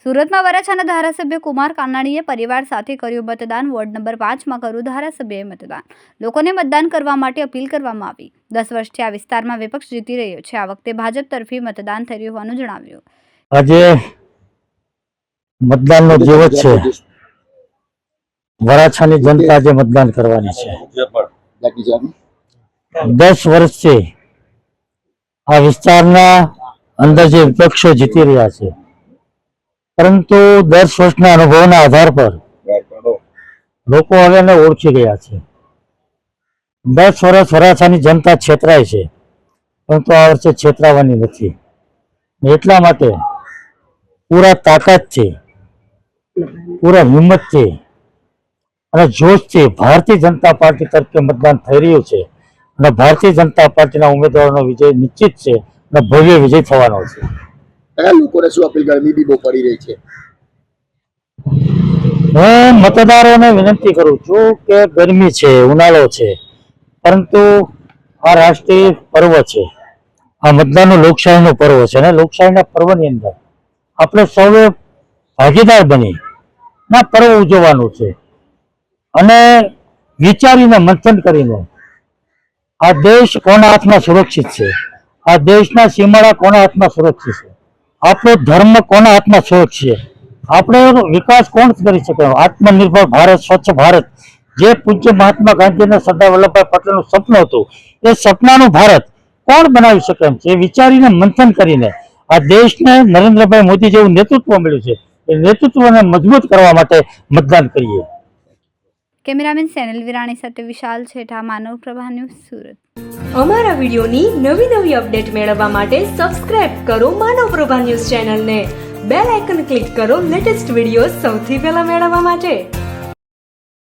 સુરતમાં વરાછાના ધારાસભ્ય કુમાર કાનાણીએ પરિવાર સાથે કર્યું મતદાન. વોર્ડ નંબર 5માં કર્યું ધારાસભ્યએ મતદાન. લોકોને મતદાન કરવા માટે અપીલ કરવામાં આવી. 10 વર્ષથી આ વિસ્તારમાં વિપક્ષ જીતી રહ્યો છે. આ વખતે ભાજપ તરફી મતદાન થઈ રહ્યું હોવાનું જણાવ્યું. આજે મતદાનનો દિવસ છે. વરાછાની જનતા આજે મતદાન કરવાની છે. 10 વર્ષથી આ વિસ્તારના અંદર જે વિપક્ષો જીતી રહ્યા છે, પરંતુ 10 વર્ષના અનુભવના આધાર પર લોકો હવે એને ઓળખી ગયા છે. 10 વર્ષ વરાછાની જનતા છેતરાય છે, પરંતુ આ વર્ષે છેતરાવાની નથી. એટલા માટે પૂરા તાકાતથી, પૂરા હિંમતથી અને જોશથી ભારતીય જનતા પાર્ટી તરફે મતદાન થઈ રહ્યું છે અને ભારતીય જનતા પાર્ટીના ઉમેદવારોનો વિજય નિશ્ચિત છે અને ભવ્ય વિજય થવાનો છે. લોકોને શું અપીલ ગરમી બી બહુ પડી રહી છે. હું મતદારોને વિનંતી કરું છું કે ગરમી છે, ઉનાળો છે, પરંતુ આ રાષ્ટ્રીય પર્વ છે. આ મતદાનનું લોકશાહીનું પર્વ છે અને લોકશાહીના પર્વની અંદર આપણે સૌએ ભાગીદાર બની ના પર્વ ઉજવવાનું છે અને વિચારીને મંથન કરીને આ દેશ કોના હાથમાં સુરક્ષિત છે, આ દેશના સીમાડા કોના હાથમાં સુરક્ષિત છે, આપણો ધર્મ કોના હાથમાં સુરક્ષિત છે, આપણો વિકાસ કોણ કરી શકે. આત્મનિર્ભર ભારત, સ્વચ્છ ભારત, જે પૂજ્ય મહાત્મા ગાંધી અને સરદાર વલ્લભભાઈ પટેલનું સપનું હતું, એ સપનાનું ભારત કોણ બનાવી શકે એમ છે. એ વિચારીને મંથન કરીને આ દેશને નરેન્દ્રભાઈ મોદી જેવું નેતૃત્વ મળ્યું છે, એ નેતૃત્વને મજબૂત કરવા માટે મતદાન કરીએ. કેમેરામેન સેનલ વિરાણી સાથે વિશાલ છેઠા, માનવ પ્રભા ન્યૂઝ, સુરત. અમારા વિડીયોની નવી અપડેટ મેળવવા માટે સબસ્ક્રાઇબ કરો માનવ પ્રભા ન્યૂઝ ચેનલને. બેલ આઇકન ક્લિક કરો લેટેસ્ટ વિડીયો સૌથી પહેલા મેળવવા માટે.